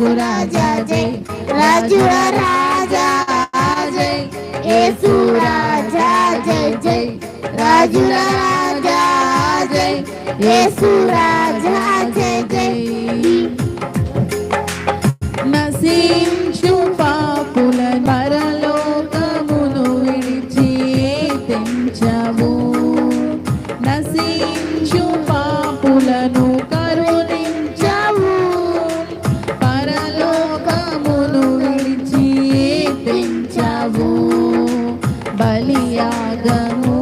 యేసు రాజా జై, రాజుల రాజా జై, యేసు రాజా జై జై, రాజుల రాజా జై, యేసు రాజా జై జై. నశించు పాపుల పరలోకమును విడిచి తెంచవు, నశించు పాపులను కరుణించవు, పరలోకమును విడిచి తెంచవు. బలియాగము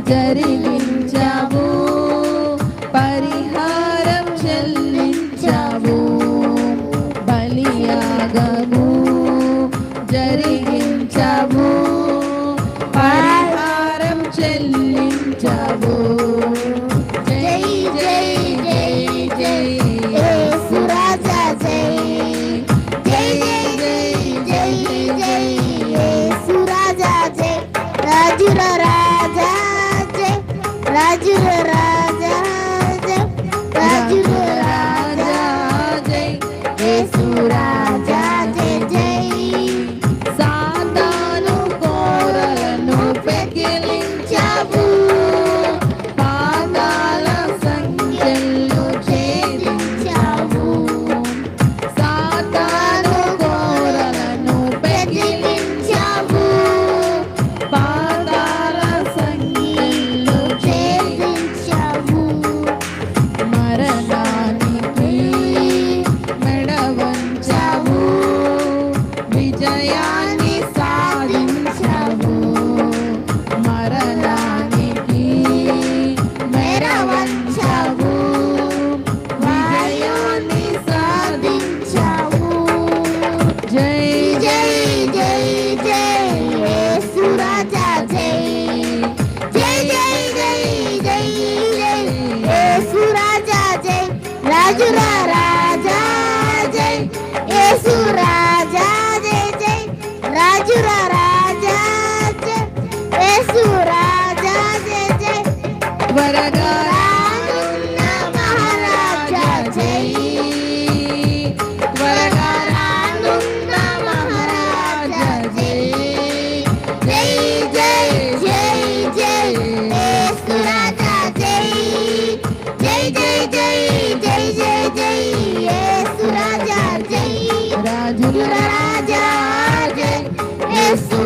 జరిగించవు, పరిహారం చెల్లించవు. బలియాగము జరిగించవు, పరిహారం చెల్లించవు. జై జై జై జై యేసు రాజా జై, జై జై జై జై యేసు రాజా జై, రాజుల రాజా జై, రాజుల రాజా జై, రాజుల రాజా జై, యేసు రాజా జై జై. సాతాను కోరలను పెకిలించవు, పాదాల సంఖ్యలు ఛేదించవు. సాతాను కోరలను పెకిలించవు, పాదాల సంఖ్యలు ఛేదించవు. మరణానికి మెడ వంచవు, విజయాన్ని సాధించవు. మరణానికి మెడ వంచవు, విజయాన్ని సాధించవు. జై జై జై జై యేసు రాజా జై, జై జై జై జై జై యేసు రాజా జై, రాజుల రాజా జై, యేసు రాజా జై జై, రాజుల రాజా జై, యేసు రాజా జై జై. త్వరగా రానున్న మహారాజా జై, త్వరగా రానున్న మహారాజా జై, జై జై జై జై యేసు రాజా జై, జై జై జై జై జై జై యేసు రాజా జై, రాజుల రాజా జై, యేసు